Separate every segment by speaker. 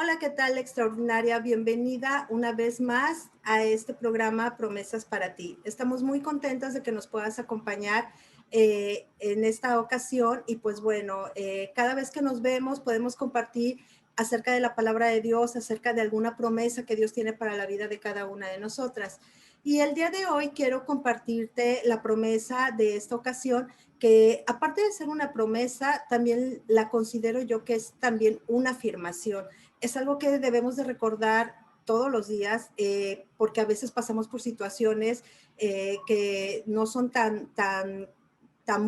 Speaker 1: Hola, ¿qué tal, extraordinaria? Bienvenida una vez más a este programa Promesas para ti. Estamos muy contentas de que nos puedas acompañar en esta ocasión y pues bueno, cada vez que nos vemos podemos compartir acerca de la palabra de Dios, acerca de alguna promesa que Dios tiene para la vida de cada una de nosotras. Y el día de hoy quiero compartirte la promesa de esta ocasión, que aparte de ser una promesa, también la considero yo que es también una afirmación. Es algo que debemos de recordar todos los días, porque a veces pasamos por situaciones que no son tan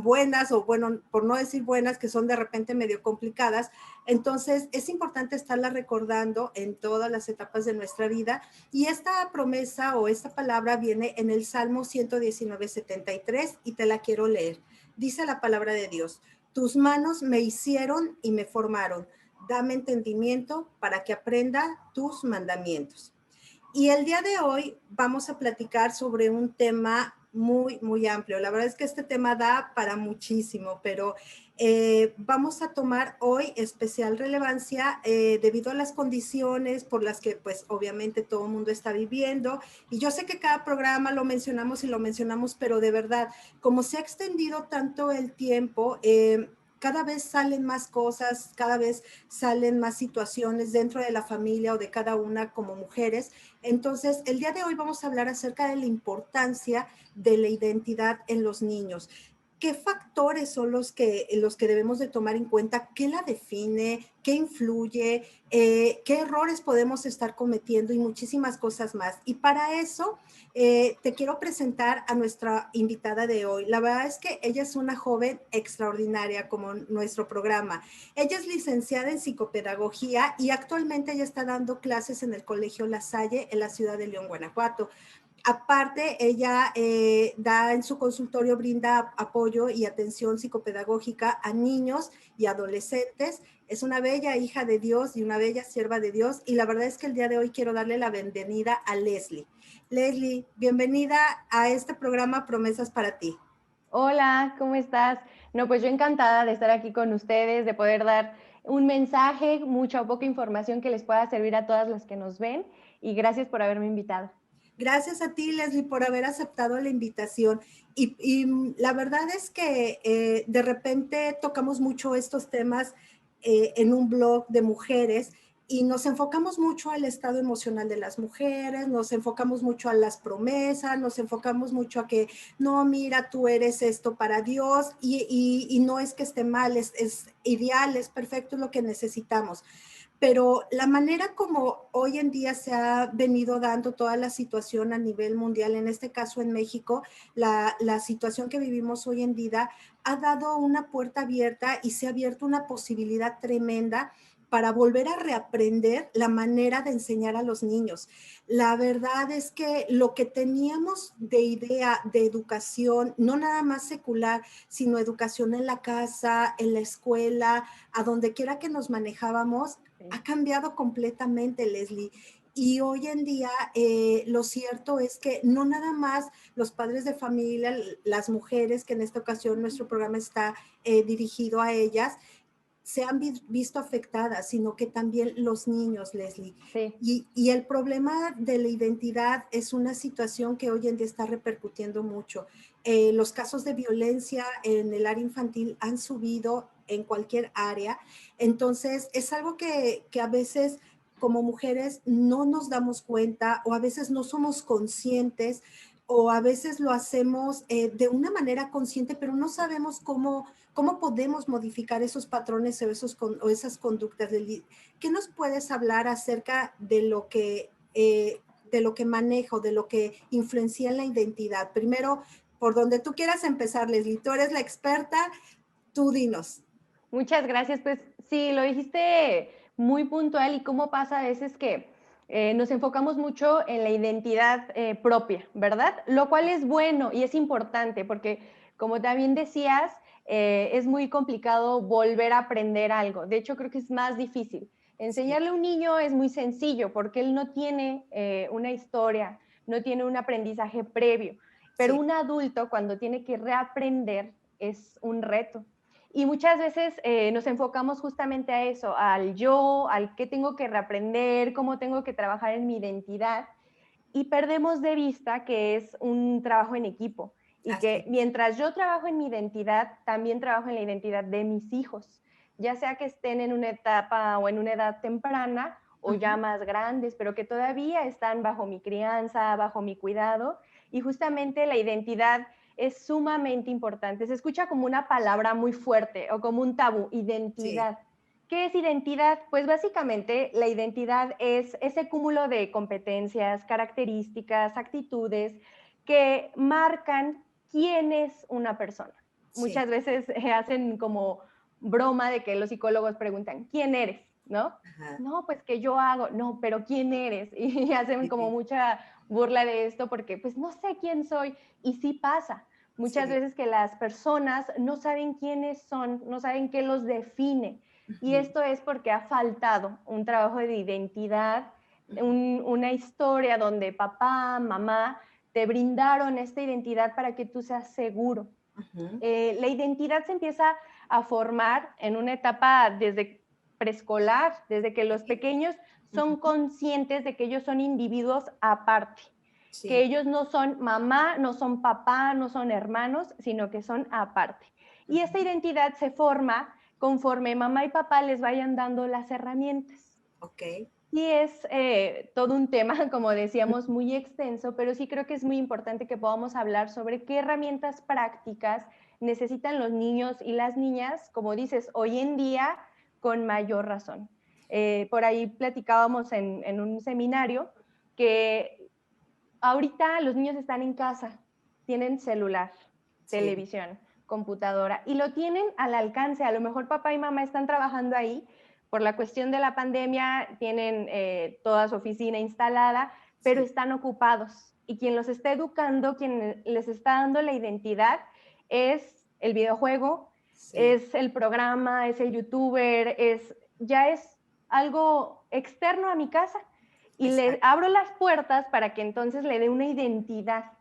Speaker 1: buenas, o bueno, por no decir buenas, que son de repente medio complicadas. Entonces, es importante estarla recordando en todas las etapas de nuestra vida. Y esta promesa o esta palabra viene en el Salmo 119:73 y te la quiero leer. Dice la palabra de Dios: tus manos me hicieron y me formaron. Dame entendimiento para que aprenda tus mandamientos. Y el día de hoy vamos a platicar sobre un tema muy amplio. La verdad es que este tema da para muchísimo, pero vamos a tomar hoy especial relevancia debido a las condiciones por las que pues obviamente todo el mundo está viviendo. Y yo sé que cada programa lo mencionamos y lo mencionamos, pero de verdad, como se ha extendido tanto el tiempo, cada vez salen más cosas, cada vez salen más situaciones dentro de la familia o de cada una como mujeres. Entonces, el día de hoy vamos a hablar acerca de la importancia de la identidad en los niños. ¿Qué factores son los que debemos de tomar en cuenta? ¿Qué la define? ¿Qué influye? ¿Qué errores podemos estar cometiendo? Y muchísimas cosas más. Y para eso te quiero presentar a nuestra invitada de hoy. La verdad es que ella es una joven extraordinaria como nuestro programa. Ella es licenciada en psicopedagogía y actualmente ella está dando clases en el Colegio La Salle en la ciudad de León, Guanajuato. Aparte, ella da en su consultorio, brinda apoyo y atención psicopedagógica a niños y adolescentes. Es una bella hija de Dios y una bella sierva de Dios. Y la verdad es que el día de hoy quiero darle la bienvenida a Leslie. Leslie, bienvenida a este programa Promesas para ti.
Speaker 2: Hola, ¿cómo estás? No, pues yo encantada de estar aquí con ustedes, de poder dar un mensaje, mucha o poca información que les pueda servir a todas las que nos ven y gracias por haberme invitado.
Speaker 1: Gracias a ti, Leslie, por haber aceptado la invitación. Y la verdad es que de repente tocamos mucho estos temas en un blog de mujeres y nos enfocamos mucho al estado emocional de las mujeres, nos enfocamos mucho a las promesas, nos enfocamos mucho a que, no, mira, tú eres esto para Dios y no es que esté mal, es ideal, es perfecto, es lo que necesitamos. Pero la manera como hoy en día se ha venido dando toda la situación a nivel mundial, en este caso en México, la situación que vivimos hoy en día ha dado una puerta abierta y se ha abierto una posibilidad tremenda para volver a reaprender la manera de enseñar a los niños. La verdad es que lo que teníamos de idea de educación, no nada más secular, sino educación en la casa, en la escuela, a donde quiera que nos manejábamos,
Speaker 2: Sí.
Speaker 1: ha cambiado completamente, Leslie. Y hoy en día lo cierto es que no nada más los padres de familia, las mujeres, que en esta ocasión nuestro programa está dirigido a ellas, se han visto afectadas, sino que también los niños, Leslie.
Speaker 2: Sí.
Speaker 1: Y el problema de la identidad es una situación que hoy en día está repercutiendo mucho. Los casos de violencia en el área infantil han subido en cualquier área. Entonces, es algo que a veces como mujeres no nos damos cuenta o a veces no somos conscientes o a veces lo hacemos de una manera consciente, pero no sabemos cómo podemos modificar esos patrones o esas conductas. ¿Qué nos puedes hablar acerca de lo que maneja o de lo que influencia en la identidad? Primero, por donde tú quieras empezar, Leslie, tú eres la experta, tú dinos.
Speaker 2: Muchas gracias. Pues sí, lo dijiste muy puntual y cómo pasa a veces que nos enfocamos mucho en la identidad propia, ¿verdad? Lo cual es bueno y es importante porque, como también decías, es muy complicado volver a aprender algo. De hecho, creo que es más difícil.
Speaker 1: Sí,
Speaker 2: Enseñarle a un niño es muy sencillo porque él no tiene una historia, no tiene un aprendizaje previo, pero
Speaker 1: sí,
Speaker 2: un adulto cuando tiene que reaprender es un reto. Y muchas veces nos enfocamos justamente a eso, al yo, al qué tengo que reaprender, cómo tengo que trabajar en mi identidad, y perdemos de vista que es un trabajo en equipo y
Speaker 1: Así
Speaker 2: que
Speaker 1: es.
Speaker 2: mientras yo trabajo en mi identidad, también trabajo en la identidad de mis hijos, ya sea que estén en una etapa o en una edad temprana o ya
Speaker 1: Ujú.
Speaker 2: más grandes, pero que todavía están bajo mi crianza, bajo mi cuidado, y justamente la identidad es sumamente importante. Se escucha como una palabra muy fuerte o como un tabú,
Speaker 1: Sí.
Speaker 2: identidad. ¿Qué es identidad? Pues básicamente la identidad es ese cúmulo de competencias, características, actitudes que marcan quién es una persona.
Speaker 1: Sí.
Speaker 2: Muchas veces hacen como broma de que los psicólogos preguntan, ¿quién eres? ¿No?
Speaker 1: Ajá.
Speaker 2: No, pues que yo hago, no, pero ¿quién eres? Y hacen
Speaker 1: Sí,
Speaker 2: como
Speaker 1: sí.
Speaker 2: mucha burla de esto porque pues no sé quién soy. Y sí pasa. Muchas
Speaker 1: Sí.
Speaker 2: veces que las personas no saben quiénes son, no saben qué los define. Y
Speaker 1: Ujú,
Speaker 2: esto es porque ha faltado un trabajo de identidad,
Speaker 1: ujú,
Speaker 2: una historia donde papá, mamá te brindaron esta identidad para que tú seas seguro.
Speaker 1: ujú.
Speaker 2: La identidad se empieza a formar en una etapa desde preescolar, desde que los
Speaker 1: Sí.
Speaker 2: pequeños son
Speaker 1: Ujú.
Speaker 2: conscientes de que ellos son individuos aparte, que
Speaker 1: Sí.
Speaker 2: ellos no son mamá, no son papá, no son hermanos, sino que son aparte. Y esta
Speaker 1: Ujú.
Speaker 2: identidad se forma conforme mamá y papá les vayan dando las herramientas.
Speaker 1: Okey.
Speaker 2: Sí, es todo un tema, como decíamos,
Speaker 1: Ujú.
Speaker 2: muy extenso, pero sí creo que es muy importante que podamos hablar sobre qué herramientas prácticas necesitan los niños y las niñas, como dices, hoy en día con mayor razón. Por ahí platicábamos en un seminario que ahorita los niños están en casa, tienen celular,
Speaker 1: Sí.
Speaker 2: televisión, computadora y lo tienen al alcance. A lo mejor papá y mamá están trabajando ahí por la cuestión de la pandemia, tienen toda su oficina instalada, pero
Speaker 1: Sí.
Speaker 2: están ocupados. Y quien los está educando, quien les está dando la identidad, es el videojuego,
Speaker 1: Sí.
Speaker 2: es el programa, es el youtuber, ya es algo externo a mi casa y le
Speaker 1: Exacto.
Speaker 2: abro las puertas para que entonces le dé una identidad.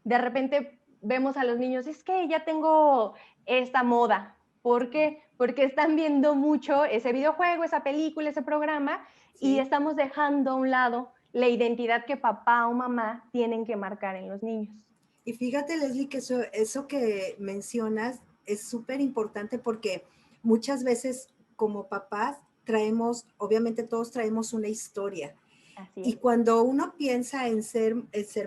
Speaker 2: De repente vemos a los niños, es que ya tengo esta moda. ¿Por qué? Porque están viendo mucho ese videojuego, esa película, ese programa y
Speaker 1: Sí.
Speaker 2: estamos dejando a un lado la identidad que papá o mamá tienen que marcar en los niños.
Speaker 1: Y fíjate, Leslie, que eso que mencionas es súper importante porque muchas veces como papás traemos, obviamente todos traemos una historia.
Speaker 2: Así
Speaker 1: Y
Speaker 2: es.
Speaker 1: cuando uno piensa en ser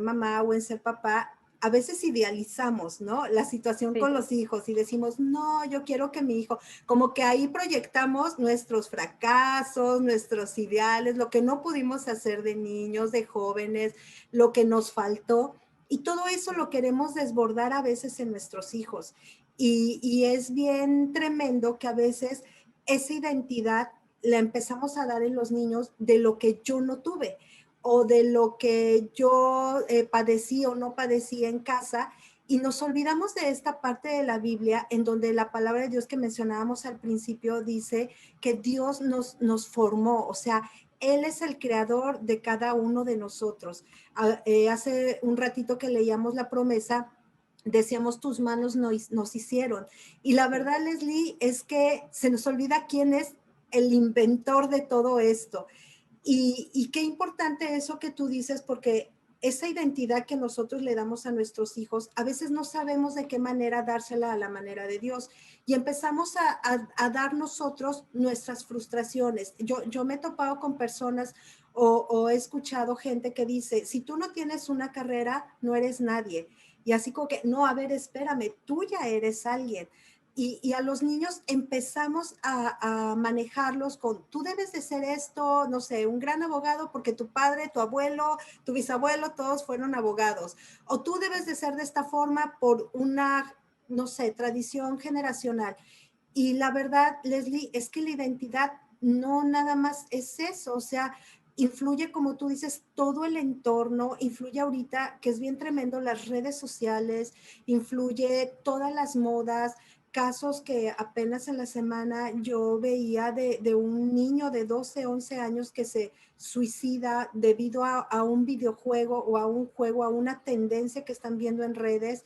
Speaker 1: mamá o en ser papá, a veces idealizamos, ¿no? La situación con
Speaker 2: Sí,
Speaker 1: los hijos y decimos, no, yo quiero que mi hijo, como que ahí proyectamos nuestros fracasos, nuestros ideales, lo que no pudimos hacer de niños, de jóvenes, lo que nos faltó. Y todo eso
Speaker 2: sí.
Speaker 1: lo queremos desbordar a veces en nuestros hijos. Y es bien tremendo que a veces esa identidad la empezamos a dar en los niños de lo que yo no tuve o de lo que yo padecí o no padecí en casa y nos olvidamos de esta parte de la Biblia en donde la palabra de Dios que mencionábamos al principio dice que Dios nos formó, o sea, Él es el creador de cada uno de nosotros. Hace un ratito que leíamos la promesa, decíamos tus manos nos hicieron. Y la
Speaker 2: Sí.
Speaker 1: verdad, Leslie, es que se nos olvida quién es el inventor de todo esto. Y qué importante eso que tú dices, porque esa identidad que nosotros le damos a nuestros hijos, a veces no sabemos de qué manera dársela a la manera de Dios. Y empezamos a dar nosotros nuestras frustraciones. Yo me he topado con personas o he escuchado gente que dice, si tú no tienes una carrera, no eres nadie. Y así como que, no, a ver, espérame, tú ya eres alguien. Y a los niños empezamos a manejarlos con, tú debes de ser esto, no sé, un gran abogado porque tu padre, tu abuelo, tu bisabuelo, todos fueron abogados. O tú debes de ser de esta forma por una, no sé, tradición generacional. Y la verdad, Leslie, es que la identidad no nada más es eso, o sea, influye, como tú dices, todo el entorno, influye ahorita, que es bien tremendo, las redes sociales, influye todas las modas, casos que apenas en la semana yo veía de un niño de 12, 11 años que se suicida debido a un videojuego o a un juego, a una tendencia que están viendo en redes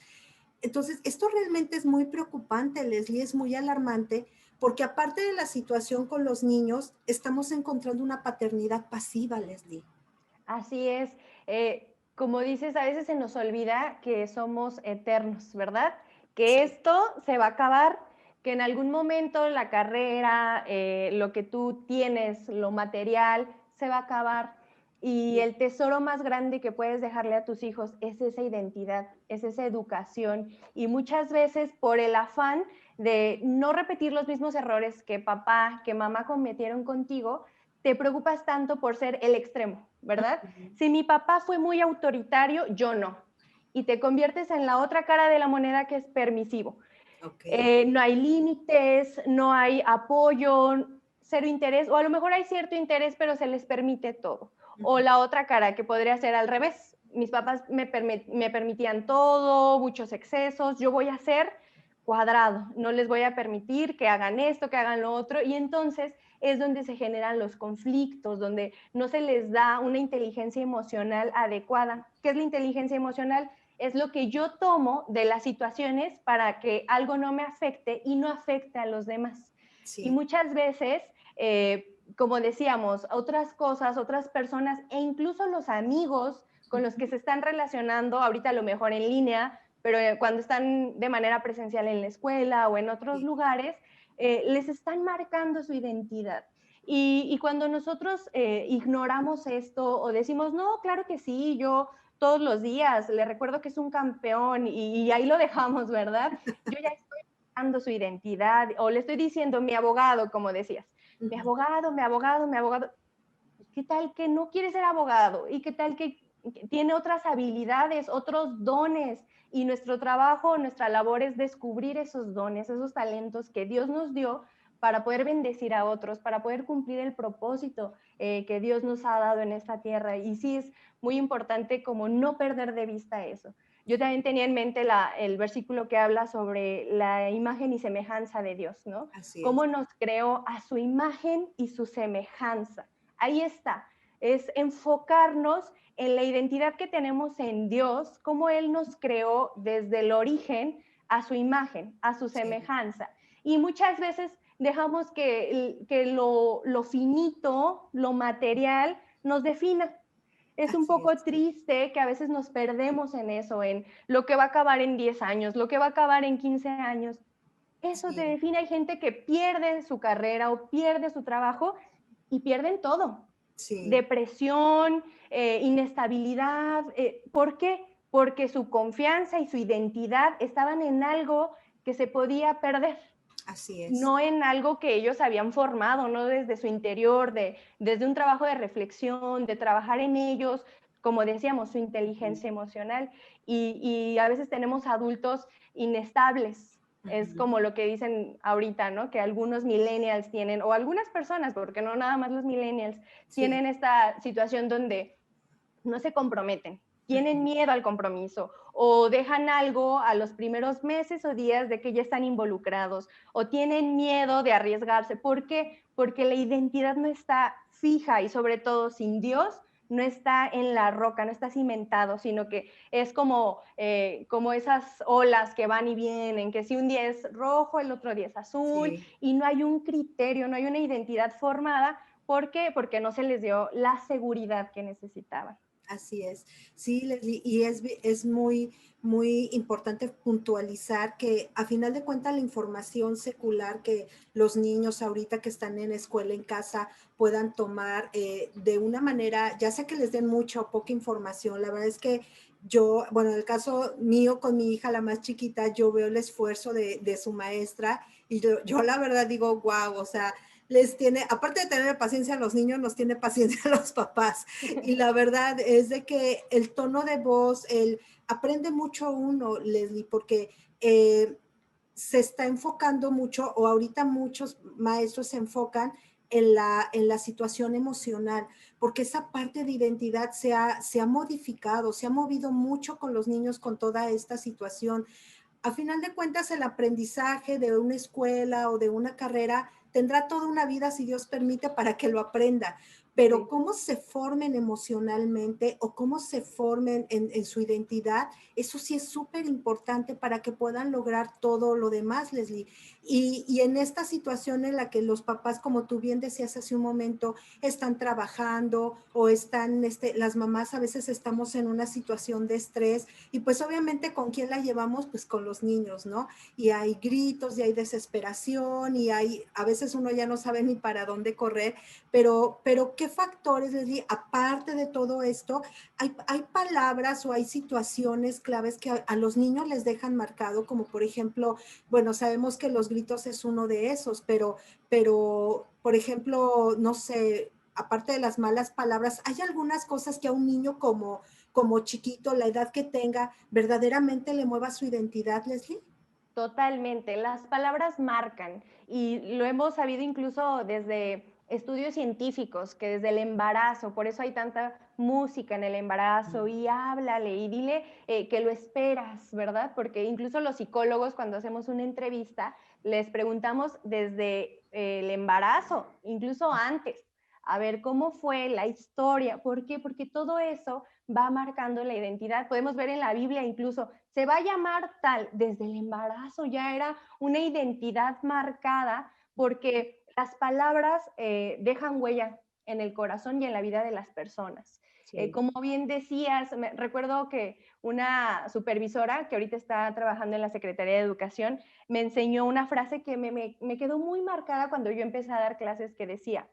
Speaker 1: Entonces, esto realmente es muy preocupante, Leslie, es muy alarmante, porque aparte de la situación con los niños, estamos encontrando una paternidad pasiva, Leslie.
Speaker 2: Así es. Como dices, a veces se nos olvida que somos eternos, ¿verdad? Que
Speaker 1: Sí,
Speaker 2: esto se va a acabar, que en algún momento la carrera, lo que tú tienes, lo material, se va a acabar. Y
Speaker 1: sí,
Speaker 2: el tesoro más grande que puedes dejarle a tus hijos es esa identidad, es esa educación. Y muchas veces por el afán de no repetir los mismos errores que papá, que mamá cometieron contigo, te preocupas tanto por ser el extremo, ¿verdad?
Speaker 1: ujú,
Speaker 2: Si mi papá fue muy autoritario, yo no. Y te conviertes en la otra cara de la moneda que es permisivo.
Speaker 1: ok,
Speaker 2: No hay límites, no hay apoyo, cero interés, o a lo mejor hay cierto interés, pero se les permite todo. O
Speaker 1: ujú,
Speaker 2: la otra cara, que podría ser al revés. Mis papás me permitían todo, muchos excesos, yo voy a ser cuadrado, no les voy a permitir que hagan esto, que hagan lo otro, y entonces es donde se generan los conflictos, donde no se les da una inteligencia emocional adecuada. ¿Qué es la inteligencia emocional? Es lo que yo tomo de las situaciones para que algo no me afecte y no afecte a los demás. Y
Speaker 1: sí,
Speaker 2: muchas veces, como decíamos, otras cosas, otras personas e incluso los amigos con los que
Speaker 1: ujú,
Speaker 2: se están relacionando, ahorita a lo mejor en línea, pero cuando están de manera presencial en la escuela o en otros
Speaker 1: sí,
Speaker 2: lugares, les están marcando su identidad. Y cuando nosotros ignoramos esto o decimos, no, claro que sí, yo todos los días, le recuerdo que es un campeón y ahí lo dejamos, ¿verdad? Yo ya estoy dando su identidad o le estoy diciendo mi abogado, como decías, mi
Speaker 1: ujú,
Speaker 2: abogado, mi abogado, mi abogado. ¿Qué tal que no quiere ser abogado? ¿Y qué tal que tiene otras habilidades, otros dones? Y nuestro trabajo, nuestra labor es descubrir esos dones, esos talentos que Dios nos dio para poder bendecir a otros, para poder cumplir el propósito que Dios nos ha dado en esta tierra. Y sí es muy importante como no perder de vista eso. Yo también tenía en mente el versículo que habla sobre la imagen y semejanza de Dios, ¿no?
Speaker 1: así es.
Speaker 2: Cómo nos creó a su imagen y su semejanza. Ahí está, es enfocarnos en la identidad que tenemos en Dios, cómo Él nos creó desde el origen a su imagen, a su
Speaker 1: Sí,
Speaker 2: semejanza. Y muchas veces dejamos que lo finito, lo material, nos defina. Es un
Speaker 1: así
Speaker 2: poco
Speaker 1: es.
Speaker 2: triste que a veces nos perdemos en eso, en lo que va a acabar en 10 años, lo que va a acabar en 15 años. Eso te
Speaker 1: Sí,
Speaker 2: define. Hay gente que pierde su carrera o pierde su trabajo y pierden todo.
Speaker 1: sí,
Speaker 2: Depresión, inestabilidad. ¿Por qué? Porque su confianza y su identidad estaban en algo que se podía perder,
Speaker 1: así es.
Speaker 2: no en algo que ellos habían formado, no desde su interior, desde un trabajo de reflexión, de trabajar en ellos, como decíamos, su
Speaker 1: Ujú,
Speaker 2: inteligencia emocional. Y a veces tenemos adultos inestables. Es
Speaker 1: ujú,
Speaker 2: como lo que dicen ahorita, ¿no? Que algunos millennials tienen, o algunas personas, porque no nada más los millennials,
Speaker 1: sí,
Speaker 2: tienen esta situación donde no se comprometen, tienen
Speaker 1: ujú,
Speaker 2: miedo al compromiso o dejan algo a los primeros meses o días de que ya están involucrados o tienen miedo de arriesgarse. ¿Por qué? Porque la identidad no está fija y sobre todo sin Dios no está en la roca, no está cimentado, sino que es como esas olas que van y vienen, que si un día es rojo, el otro día es azul,
Speaker 1: sí.
Speaker 2: y no hay un criterio, no hay una identidad formada. ¿Por qué? Porque no se les dio la seguridad que necesitaban.
Speaker 1: Así es. Sí, Leslie, y es muy, muy importante puntualizar que a final de cuentas la información secular que los niños ahorita que están en escuela, en casa, puedan tomar de una manera, ya sea que les den mucha o poca información, la verdad es que yo, bueno, en el caso mío con mi hija, la más chiquita, yo veo el esfuerzo de su maestra y yo la verdad digo, wow, o sea, les tiene, aparte de tener paciencia a los niños, nos tiene paciencia a los papás. Y la verdad es de que el tono de voz, el aprende mucho uno, Leslie, porque se está enfocando mucho, o ahorita muchos maestros se enfocan en la situación emocional, porque esa parte de identidad se ha modificado, se ha movido mucho con los niños con toda esta situación. A final de cuentas, el aprendizaje de una escuela o de una carrera tendrá toda una vida, si Dios permite, para que lo aprenda, pero
Speaker 2: Sí.
Speaker 1: cómo se formen emocionalmente o cómo se formen en su identidad, eso sí es súper importante para que puedan lograr todo lo demás, Leslie. Y en esta situación en la que los papás, como tú bien decías hace un momento, están trabajando o están, las mamás a veces estamos en una situación de estrés y pues obviamente con quién la llevamos, pues con los niños, ¿no? Y hay gritos y hay desesperación y hay, a veces uno ya no sabe ni para dónde correr, pero ¿qué factores, Leslie, aparte de todo esto, hay palabras o hay situaciones claves que a los niños les dejan marcado, como por ejemplo, bueno, sabemos que los gritos es uno de esos, pero por ejemplo, no sé, aparte de las malas palabras, ¿hay algunas cosas que a un niño como chiquito, la edad que tenga, verdaderamente le mueva su identidad, Leslie?
Speaker 2: Totalmente, las palabras marcan y lo hemos sabido incluso desde estudios científicos, que desde el embarazo, por eso hay tanta música en el embarazo y háblale y dile que lo esperas, ¿verdad? Porque incluso los psicólogos cuando hacemos una entrevista les preguntamos desde el embarazo, incluso antes, a ver cómo fue la historia, ¿por qué? Porque todo eso va marcando la identidad. Podemos ver en la Biblia incluso, se va a llamar tal, desde el embarazo ya era una identidad marcada porque las palabras dejan huella en el corazón y en la vida de las personas.
Speaker 1: Sí.
Speaker 2: Como bien decías, recuerdo que una supervisora que ahorita está trabajando en la Secretaría de Educación me enseñó una frase que me quedó muy marcada cuando yo empecé a dar clases que decía,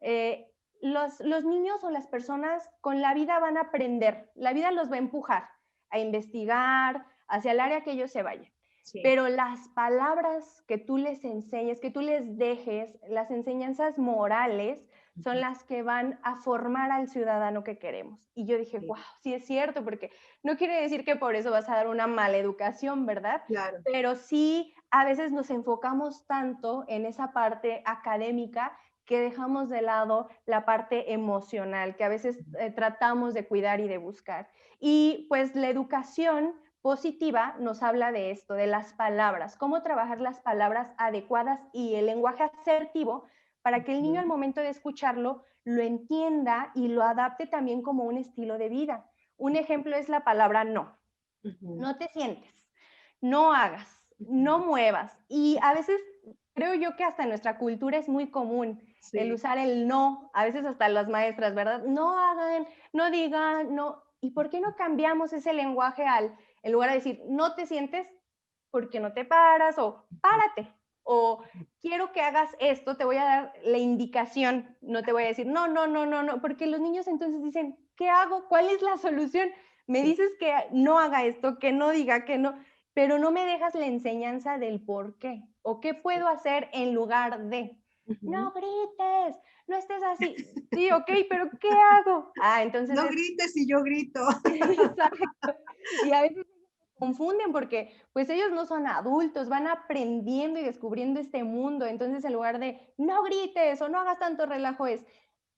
Speaker 2: eh, los niños o las personas con la vida van a aprender, la vida los va a empujar a investigar hacia el área que ellos se vayan.
Speaker 1: Sí.
Speaker 2: Pero las palabras que tú les enseñes, que tú les dejes, las enseñanzas morales, son las que van a formar al ciudadano que queremos. Y yo dije,
Speaker 1: Sí,
Speaker 2: wow, sí es cierto, porque no quiere decir que por eso vas a dar una mala educación, ¿verdad?
Speaker 1: claro.
Speaker 2: Pero sí, a veces nos enfocamos tanto en esa parte académica que dejamos de lado la parte emocional, que a veces tratamos de cuidar y de buscar. Y pues la educación positiva nos habla de esto, de las palabras, cómo trabajar las palabras adecuadas y el lenguaje asertivo para que el niño al momento de escucharlo lo entienda y lo adapte también como un estilo de vida. Un ejemplo es la palabra no.
Speaker 1: Ujú,
Speaker 2: No te sientes, no hagas, no
Speaker 1: ujú.
Speaker 2: muevas. Y a veces creo yo que hasta en nuestra cultura es muy común el
Speaker 1: Sí,
Speaker 2: usar el no, a veces hasta las maestras, ¿verdad? No hagan, no digan, no. ¿Y por qué no cambiamos ese lenguaje en lugar de decir, no te sientes, porque no te paras o párate? O quiero que hagas esto, te voy a dar la indicación, no te voy a decir, no, no, no, no, no, porque los niños entonces dicen, ¿qué hago? ¿Cuál es la solución? Me
Speaker 1: sí.
Speaker 2: dices que no haga esto, que no diga, que no, pero no me dejas la enseñanza del por qué o qué
Speaker 1: Sí.
Speaker 2: puedo hacer en lugar de.
Speaker 1: Ujú.
Speaker 2: No grites, no estés así. Sí, ok, pero ¿qué hago? Ah, entonces
Speaker 1: No
Speaker 2: es
Speaker 1: grites y yo grito.
Speaker 2: exacto. Y a veces se confunden porque pues ellos no son adultos, van aprendiendo y descubriendo este mundo. Entonces en lugar de no grites o no hagas tanto relajo es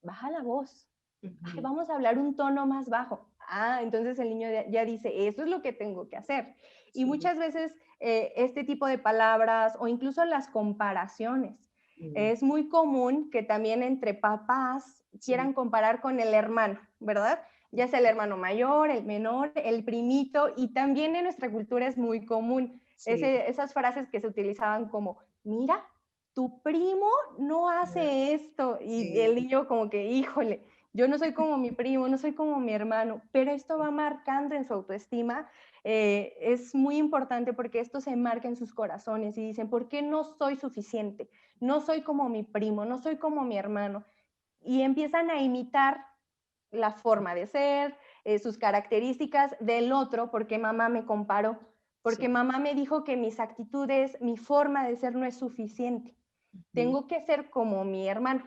Speaker 2: baja la voz. Ay,
Speaker 1: Ujú.
Speaker 2: vamos a hablar un tono más bajo. Ah, entonces el niño ya dice, eso es lo que tengo que hacer. Y
Speaker 1: Sí.
Speaker 2: muchas veces este tipo de palabras o incluso las comparaciones.
Speaker 1: Mm,
Speaker 2: Es muy común que también entre papás
Speaker 1: sí.
Speaker 2: quieran comparar con el hermano, ¿verdad? Ya sea el hermano mayor, el menor, el primito, y también en nuestra cultura es muy común
Speaker 1: Sí.
Speaker 2: esas frases que se utilizaban como, mira, tu primo no
Speaker 1: Ah,
Speaker 2: hace esto, y el
Speaker 1: sí.
Speaker 2: niño como que, híjole, yo no soy como mi primo, no soy como mi hermano, pero esto va marcando en su autoestima. Es muy importante porque esto se marca en sus corazones y dicen, ¿por qué no soy suficiente? No soy como mi primo, no soy como mi hermano. Y empiezan a imitar la forma de ser, sus características del otro, porque mamá me comparó,
Speaker 1: Sí.
Speaker 2: porque mamá me dijo que mis actitudes, mi forma de ser no es suficiente.
Speaker 1: Ujú.
Speaker 2: Tengo que ser como mi hermano.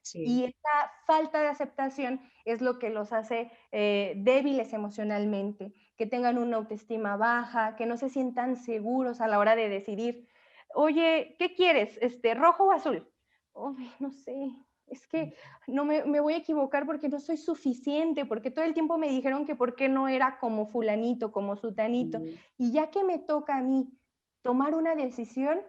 Speaker 1: Sí.
Speaker 2: Y esta falta de aceptación es lo que los hace débiles emocionalmente, que tengan una autoestima baja, que no se sientan seguros a la hora de decidir, oye, ¿qué quieres? ¿Rojo o azul? Oh, no sé, es que no me voy a equivocar porque no soy suficiente, porque todo el tiempo me dijeron que por qué no era como fulanito, como sutanito.
Speaker 1: Ujú.
Speaker 2: Y ya que me toca a mí tomar una decisión,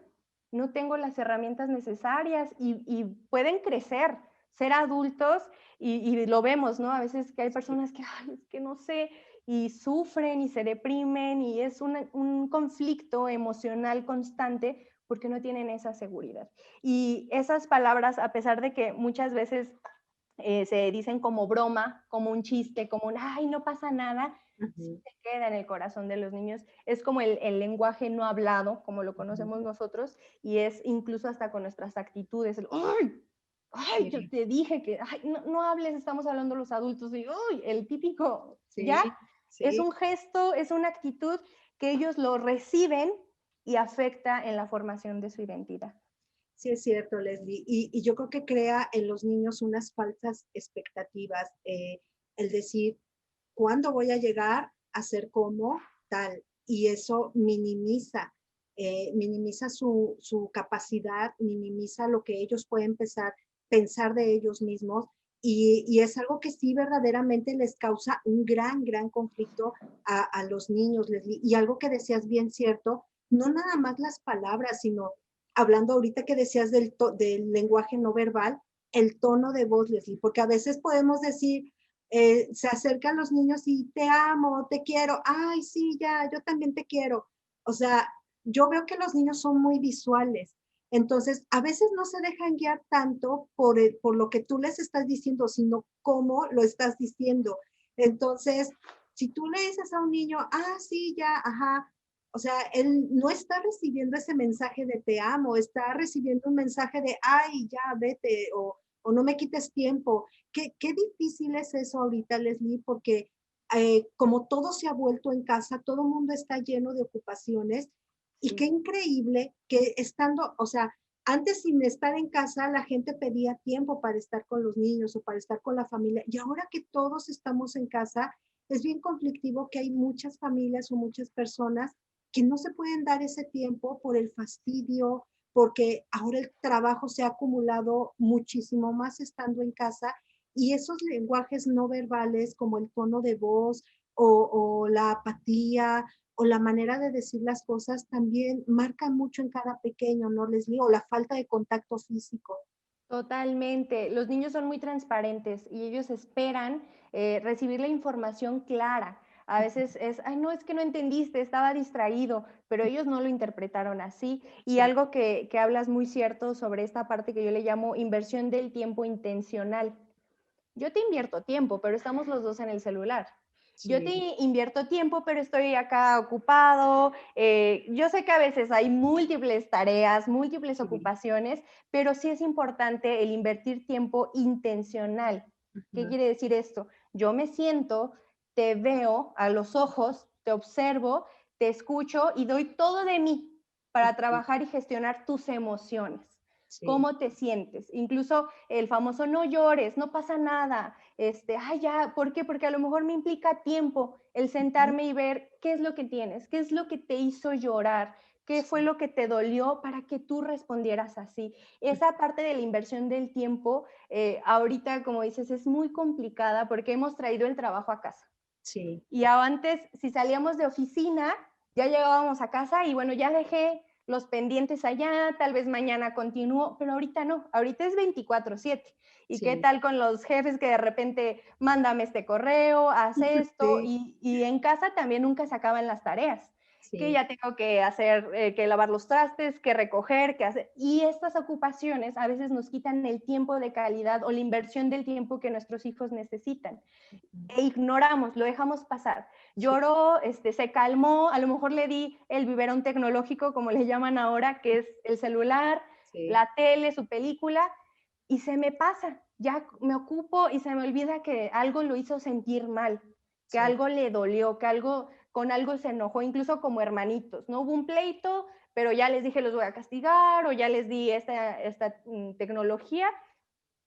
Speaker 2: no tengo las herramientas necesarias y pueden crecer, ser adultos y lo vemos, ¿no? A veces que hay personas que, ay, es que no sé, y sufren y se deprimen y es un conflicto emocional constante porque no tienen esa seguridad. Y esas palabras, a pesar de que muchas veces se dicen como broma, como un chiste, como un, ay, no pasa nada, sí se queda en el corazón de los niños. Es como el lenguaje no hablado, como lo conocemos nosotros, y es incluso hasta con nuestras actitudes. El, ¡ay! ¡Ay! Yo te dije que ay, no, no hables, estamos hablando los adultos, y ¡uy! El típico, ¿ya? Es un gesto, es una actitud que ellos lo reciben y afecta en la formación de su identidad.
Speaker 1: Sí, es cierto, Leslie. Y yo creo que crea en los niños unas falsas expectativas. El decir, ¿cuándo voy a llegar a ser como tal? Y eso minimiza su capacidad, minimiza lo que ellos pueden pensar de ellos mismos. Y es algo que sí verdaderamente les causa un gran conflicto a los niños, Leslie. Y algo que decías bien cierto, no nada más las palabras, sino hablando ahorita que decías del lenguaje no verbal, el tono de voz, Leslie, porque a veces podemos decir, se acercan los niños y te amo, te quiero, ay, sí, ya, yo también te quiero. O sea, yo veo que los niños son muy visuales, entonces a veces no se dejan guiar tanto por lo que tú les estás diciendo, sino cómo lo estás diciendo. Entonces, si tú le dices a un niño, ah, sí, ya, ajá, o sea, él no está recibiendo ese mensaje de te amo, está recibiendo un mensaje de, ay, ya, vete, o no me quites tiempo. Qué difícil es eso ahorita, Leslie, porque como todo se ha vuelto en casa, todo el mundo está lleno de ocupaciones y qué increíble que estando, o sea, antes sin estar en casa la gente pedía tiempo para estar con los niños o para estar con la familia y ahora que todos estamos en casa, es bien conflictivo que hay muchas familias o muchas personas que no se pueden dar ese tiempo por el fastidio, porque ahora el trabajo se ha acumulado muchísimo más estando en casa y esos lenguajes no verbales como el tono de voz o la apatía o la manera de decir las cosas también marcan mucho en cada pequeño, ¿no, Leslie? O la falta de contacto físico.
Speaker 2: Totalmente. Los niños son muy transparentes y ellos esperan recibir la información clara. A veces es, ay, no, es que no entendiste, estaba distraído, pero ellos no lo interpretaron así. Y
Speaker 1: Sí.
Speaker 2: algo que hablas muy cierto sobre esta parte que yo le llamo inversión del tiempo intencional. Yo te invierto tiempo, pero estamos los dos en el celular. Yo te
Speaker 1: Sí.
Speaker 2: invierto tiempo, pero estoy acá ocupado. Yo sé que a veces hay múltiples tareas, múltiples
Speaker 1: Sí.
Speaker 2: ocupaciones, pero sí es importante el invertir tiempo intencional. ¿Qué
Speaker 1: Ujú.
Speaker 2: quiere decir esto? Yo me siento, te veo a los ojos, te observo, te escucho y doy todo de mí para
Speaker 1: Ujú.
Speaker 2: trabajar y gestionar tus emociones.
Speaker 1: Sí.
Speaker 2: ¿Cómo te sientes? Incluso el famoso no llores, no pasa nada. Ay, ya, ¿por qué? Porque a lo mejor me implica tiempo el
Speaker 1: Ujú.
Speaker 2: sentarme y ver qué es lo que tienes, qué es lo que te hizo llorar, qué fue
Speaker 1: Sí.
Speaker 2: lo que te dolió para que tú respondieras así. Esa parte de la inversión del tiempo, ahorita, como dices, es muy complicada porque hemos traído el trabajo a casa.
Speaker 1: Sí.
Speaker 2: Y antes, si salíamos de oficina, ya llegábamos a casa y bueno, ya dejé los pendientes allá, tal vez mañana continúo, pero ahorita no, ahorita es 24/7. ¿Y qué
Speaker 1: Sí.
Speaker 2: tal con los jefes que de repente mándame este correo, haz esto?
Speaker 1: Sí.
Speaker 2: Y en casa también nunca se acaban las tareas, que
Speaker 1: Sí.
Speaker 2: ya tengo que hacer, que lavar los trastes, que recoger, que hacer. Y estas ocupaciones a veces nos quitan el tiempo de calidad o la inversión del tiempo que nuestros hijos necesitan e ignoramos, lo dejamos pasar.
Speaker 1: Sí.
Speaker 2: Lloró, se calmó, a lo mejor le di el biberón tecnológico, como le llaman ahora, que es el celular,
Speaker 1: Sí.
Speaker 2: la tele, su película, y se me pasa, ya me ocupo y se me olvida que algo lo hizo sentir mal, que
Speaker 1: Sí.
Speaker 2: algo le dolió, que con algo se enojó, incluso como hermanitos, ¿no? Hubo un pleito, pero ya les dije los voy a castigar o ya les di esta tecnología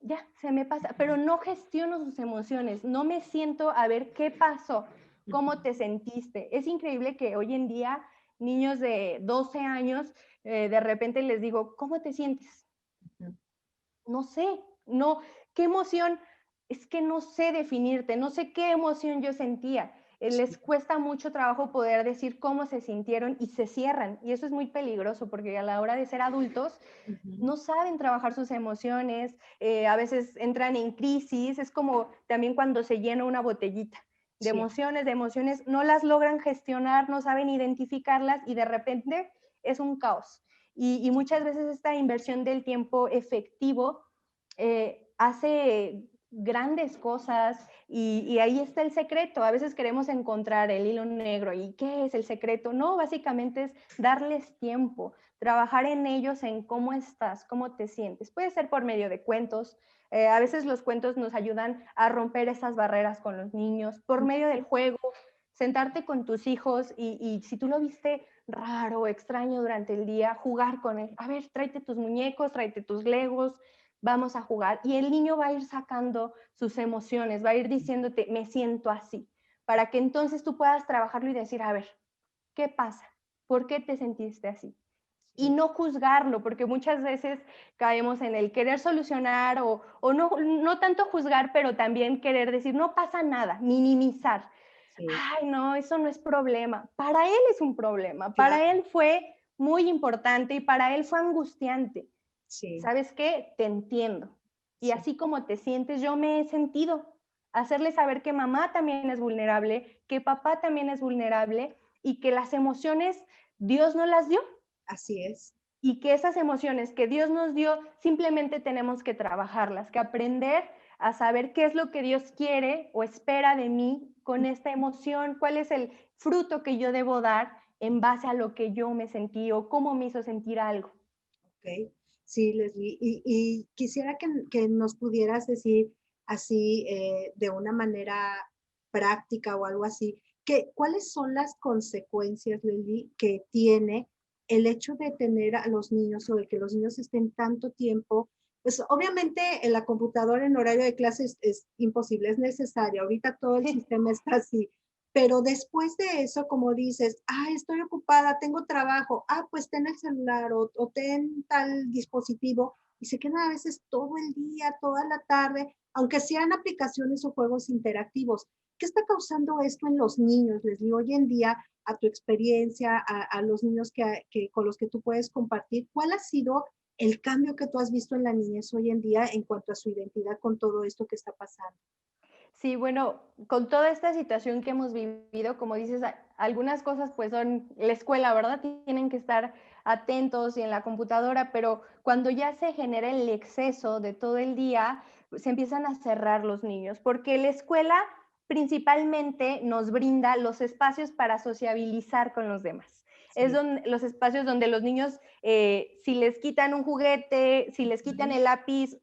Speaker 2: ya, se me pasa, pero no gestiono sus emociones, no me siento a ver qué pasó, cómo te sentiste. Es increíble que hoy en día niños de 12 años, de repente les digo, ¿cómo te sientes?
Speaker 1: Ujú.
Speaker 2: No sé, no, ¿qué emoción? Es que no sé definirte, no sé qué emoción yo sentía. les cuesta mucho trabajo poder decir cómo se sintieron y se cierran. Y eso es muy peligroso porque a la hora de ser adultos no saben trabajar sus emociones, a veces entran en crisis, es como también cuando se llena una botellita
Speaker 1: Sí.
Speaker 2: de emociones, no las logran gestionar, no saben identificarlas y de repente es un caos. Y muchas veces esta inversión del tiempo efectivo hace grandes cosas y ahí está el secreto. A veces queremos encontrar el hilo negro y ¿qué es el secreto? No, básicamente es darles tiempo, trabajar en ellos, en cómo estás, cómo te sientes. Puede ser por medio de cuentos. A veces los cuentos nos ayudan a romper esas barreras con los niños, por medio del juego, sentarte con tus hijos y si tú lo viste raro o extraño durante el día, jugar con él. A ver, tráete tus muñecos, tráete tus legos, vamos a jugar. Y el niño va a ir sacando sus emociones, va a ir diciéndote, me siento así, para que entonces tú puedas trabajarlo y decir, a ver, ¿qué pasa? ¿Por qué te sentiste así? Y no juzgarlo, porque muchas veces caemos en el querer solucionar o no tanto juzgar, pero también querer decir, no pasa nada, minimizar.
Speaker 1: Sí,
Speaker 2: Ay, no, eso no es problema. Para él es un problema,
Speaker 1: claro,
Speaker 2: para él fue muy importante y para él fue angustiante.
Speaker 1: sí,
Speaker 2: ¿Sabes qué? Te entiendo. Y
Speaker 1: sí,
Speaker 2: así como te sientes, yo me he sentido. Hacerle saber que mamá también es vulnerable, que papá también es vulnerable y que las emociones Dios no las dio
Speaker 1: así es.
Speaker 2: y que esas emociones que Dios nos dio simplemente tenemos que trabajarlas, que aprender a saber qué es lo que Dios quiere o espera de mí con esta emoción, cuál es el fruto que yo debo dar en base a lo que yo me sentí o cómo me hizo sentir algo.
Speaker 1: Ok. Sí, Leslie. Y quisiera que nos pudieras decir así, de una manera práctica o algo así, ¿cuáles son las consecuencias, Leslie, que tiene el hecho de tener a los niños o de que los niños estén tanto tiempo? Pues obviamente en la computadora en horario de clases es imposible, es necesario. Ahorita todo el
Speaker 2: Sí,
Speaker 1: sistema está así. Pero después de eso, como dices, estoy ocupada, tengo trabajo, pues ten el celular o ten tal dispositivo y se quedan a veces todo el día, toda la tarde, aunque sean aplicaciones o juegos interactivos. ¿Qué está causando esto en los niños, Leslie? Hoy en día, a tu experiencia, a los niños con los que tú puedes compartir, ¿cuál ha sido el cambio que tú has visto en la niñez hoy en día en cuanto a su identidad con todo esto que está pasando?
Speaker 2: sí, bueno, con toda esta situación que hemos vivido, como dices, algunas cosas pues son la escuela, ¿verdad? Tienen que estar atentos y en la computadora, pero cuando ya se genera el exceso de todo el día, se empiezan a cerrar los niños, porque la escuela principalmente nos brinda los espacios para sociabilizar con los demás. Es
Speaker 1: Sí.
Speaker 2: los espacios donde los niños, si les quitan un juguete, si les quitan
Speaker 1: Ujú.
Speaker 2: el lápiz,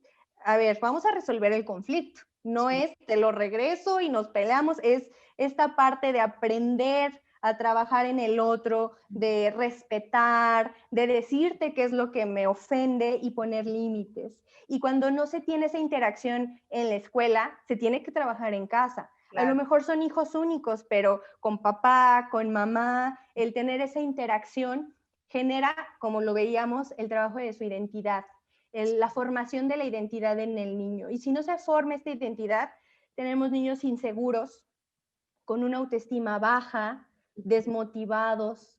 Speaker 2: a ver, vamos a resolver el conflicto. No
Speaker 1: Sí.
Speaker 2: es te lo regreso y nos peleamos, es esta parte de aprender a trabajar en el otro, de respetar, de decirte qué es lo que me ofende y poner límites. Y cuando no se tiene esa interacción en la escuela, se tiene que trabajar en casa. A lo
Speaker 1: Claro.
Speaker 2: mejor son hijos únicos, pero con papá, con mamá, el tener esa interacción genera, como lo veíamos, el trabajo de su identidad, la formación de la identidad en el niño. Y si no se forma esta identidad, tenemos niños inseguros, con una autoestima baja, desmotivados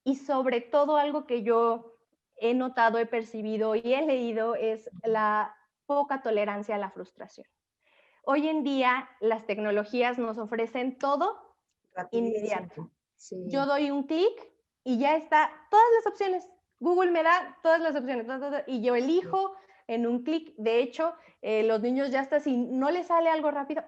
Speaker 2: y sobre todo algo que yo he notado, he percibido y he leído es la poca tolerancia a la frustración. Hoy en día las tecnologías nos ofrecen todo inmediato.
Speaker 1: Rapidísimo.
Speaker 2: Yo
Speaker 1: Sí.
Speaker 2: doy un clic y ya está todas las opciones. Google me da todas las opciones y yo
Speaker 1: Sí.
Speaker 2: elijo en un clic. De hecho, los niños ya hasta si no les sale algo rápido,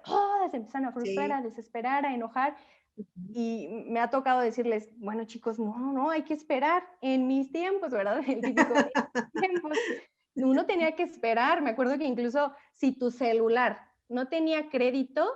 Speaker 2: se empiezan a frustrar,
Speaker 1: Sí.
Speaker 2: a desesperar, a enojar.
Speaker 1: Ujú.
Speaker 2: Y me ha tocado decirles, bueno chicos, no, no, hay que esperar en mis tiempos, ¿verdad? El típico, en mis tiempos. Uno tenía que esperar. Me acuerdo que incluso si tu celular no tenía crédito,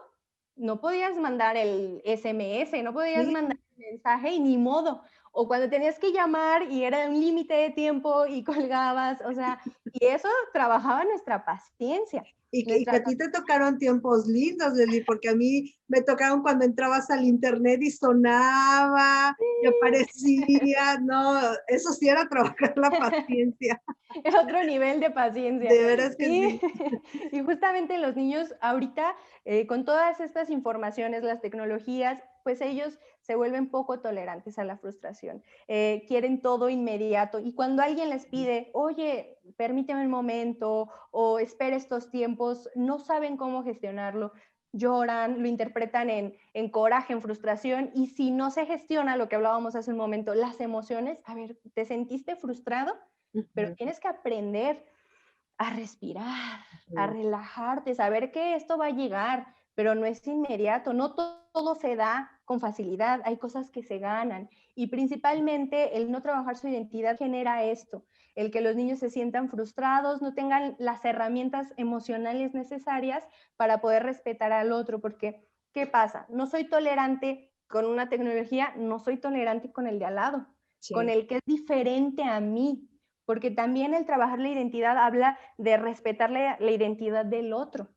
Speaker 2: no podías mandar el SMS, no podías
Speaker 1: Sí.
Speaker 2: mandar el mensaje y ni modo. O cuando tenías que llamar y era un límite de tiempo y colgabas, o sea, y eso trabajaba nuestra paciencia,
Speaker 1: Y que
Speaker 2: nuestra
Speaker 1: a ti te tocaron tiempos lindos, Leslie, porque a mí me tocaron cuando entrabas al internet y sonaba y aparecía, no, eso sí era trabajar la paciencia,
Speaker 2: otro nivel de paciencia.
Speaker 1: de veras que
Speaker 2: Sí,
Speaker 1: sí.
Speaker 2: y justamente los niños ahorita, con todas estas informaciones, las tecnologías, pues ellos se vuelven poco tolerantes a la frustración, quieren todo inmediato, y cuando alguien les pide, oye, permíteme un momento, o espera estos tiempos, no saben cómo gestionarlo, lloran, lo interpretan en coraje, en frustración, y si no se gestiona lo que hablábamos hace un momento, las emociones, a ver, ¿te sentiste frustrado? Pero tienes que aprender a respirar, a relajarte, saber que esto va a llegar, pero no es inmediato, no todo se da con facilidad, hay cosas que se ganan, y principalmente el no trabajar su identidad genera esto, el que los niños se sientan frustrados, no tengan las herramientas emocionales necesarias para poder respetar al otro, porque ¿qué pasa? No soy tolerante con una tecnología, no soy tolerante con el de al lado, con el que es diferente a mí, porque también el trabajar la identidad habla de respetar la identidad del otro.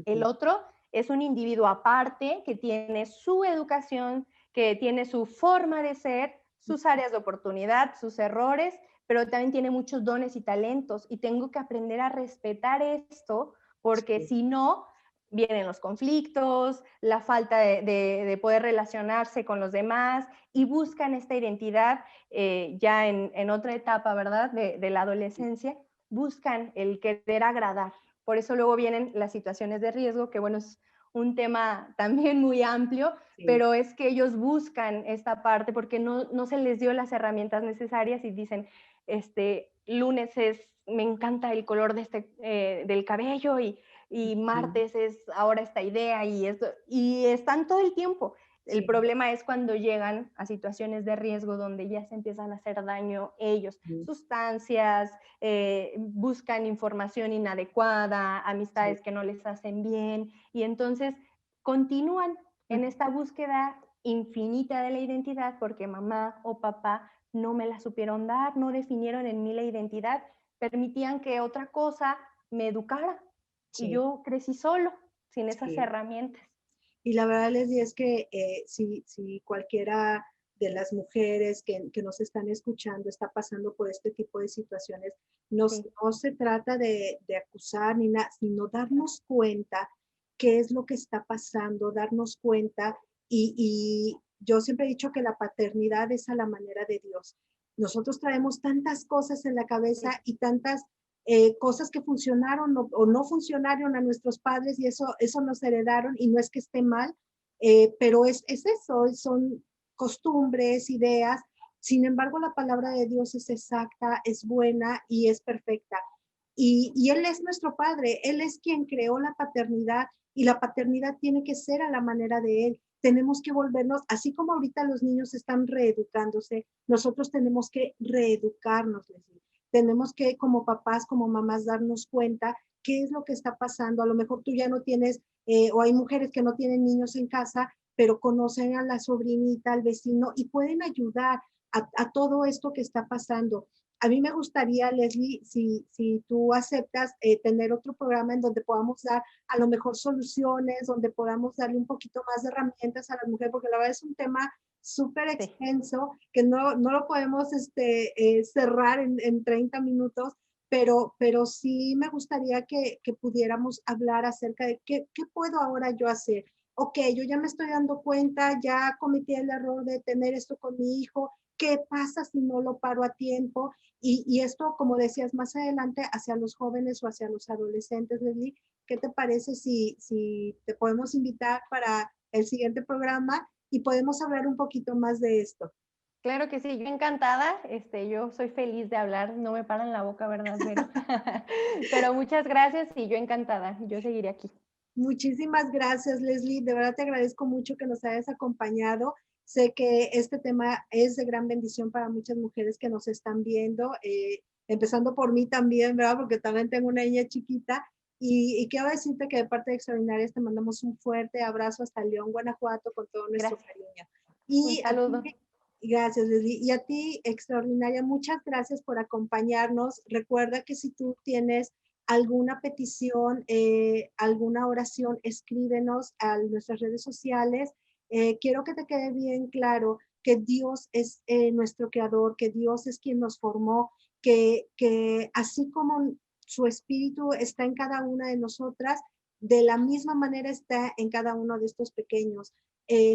Speaker 2: El otro es un individuo aparte que tiene su educación, que tiene su forma de ser, sus áreas de oportunidad, sus errores, pero también tiene muchos dones y talentos, y tengo que aprender a respetar esto, porque si no, vienen los conflictos, la falta de poder relacionarse con los demás, y buscan esta identidad ya en otra etapa, ¿verdad?, de la adolescencia, buscan el querer agradar. Por eso luego vienen las situaciones de riesgo, que bueno, es un tema también muy amplio, pero es que ellos buscan esta parte porque no se les dio las herramientas necesarias, y dicen, lunes me encanta el color del cabello, y martes es ahora esta idea, y están todo el tiempo. El problema es cuando llegan a situaciones de riesgo donde ya se empiezan a hacer daño ellos, sustancias, buscan información inadecuada, amistades que no les hacen bien, y entonces continúan en esta búsqueda infinita de la identidad porque mamá o papá no me la supieron dar, no definieron en mí la identidad, permitían que otra cosa me educara, y yo crecí solo, sin esas herramientas.
Speaker 1: Y la verdad, Leslie, es que si cualquiera de las mujeres que nos están escuchando está pasando por este tipo de situaciones, no se trata de acusar ni nada, sino darnos cuenta qué es lo que está pasando, darnos cuenta. Y yo siempre he dicho que la paternidad es a la manera de Dios. Nosotros traemos tantas cosas en la cabeza y tantas cosas que funcionaron o no funcionaron a nuestros padres, y eso nos heredaron, y no es que esté mal, pero es eso, son costumbres, ideas. Sin embargo, la palabra de Dios es exacta, es buena y es perfecta. Y Él es nuestro Padre, Él es quien creó la paternidad, y la paternidad tiene que ser a la manera de Él. Tenemos que volvernos, así como ahorita los niños están reeducándose, nosotros tenemos que reeducarnos, tenemos que como papás, como mamás, darnos cuenta qué es lo que está pasando. A lo mejor tú ya no tienes, o hay mujeres que no tienen niños en casa, pero conocen a la sobrinita, al vecino, y pueden ayudar a todo esto que está pasando. A mí me gustaría, Leslie, si tú aceptas tener otro programa en donde podamos dar a lo mejor soluciones, donde podamos darle un poquito más de herramientas a las mujeres, porque la verdad es un tema súper extenso que no lo podemos cerrar en 30 minutos, pero sí me gustaría que pudiéramos hablar acerca de qué puedo ahora yo hacer. Ok, yo ya me estoy dando cuenta, ya cometí el error de tener esto con mi hijo, ¿qué pasa si no lo paro a tiempo? Y esto, como decías, más adelante hacia los jóvenes o hacia los adolescentes, Leslie, ¿qué te parece si te podemos invitar para el siguiente programa y podemos hablar un poquito más de esto?
Speaker 2: Claro que sí, yo encantada, yo soy feliz de hablar, no me paran la boca, ¿verdad, Vero? Pero muchas gracias, y yo encantada, yo seguiré aquí.
Speaker 1: Muchísimas gracias, Leslie. De verdad te agradezco mucho que nos hayas acompañado. Sé que este tema es de gran bendición para muchas mujeres que nos están viendo, empezando por mí también, ¿verdad? Porque también tengo una niña chiquita. Y quiero decirte que de parte de Extraordinarias te mandamos un fuerte abrazo hasta León, Guanajuato, con todo nuestro cariño.
Speaker 2: Un
Speaker 1: Y a
Speaker 2: saludo.
Speaker 1: ti, gracias, Leslie. Y a ti, Extraordinaria, muchas gracias por acompañarnos. Recuerda que si tú tienes alguna petición, alguna oración, escríbenos a nuestras redes sociales. Quiero que te quede bien claro que Dios es nuestro creador, que Dios es quien nos formó, que así como su espíritu está en cada una de nosotras, de la misma manera está en cada uno de estos pequeños.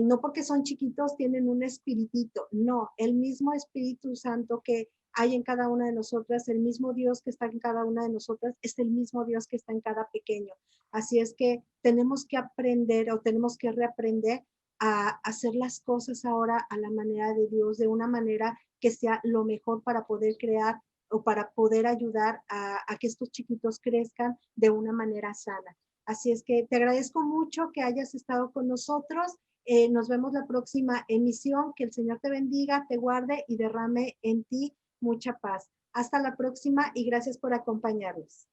Speaker 1: no porque son chiquitos tienen un espiritito, no, el mismo Espíritu Santo que hay en cada una de nosotras, el mismo Dios que está en cada una de nosotras, es el mismo Dios que está en cada pequeño. Así es que tenemos que aprender o tenemos que reaprender a hacer las cosas ahora a la manera de Dios, de una manera que sea lo mejor para poder crear o para poder ayudar a que estos chiquitos crezcan de una manera sana. Así es que te agradezco mucho que hayas estado con nosotros. Nos vemos la próxima emisión. Que el Señor te bendiga, te guarde y derrame en ti mucha paz. Hasta la próxima y gracias por acompañarnos.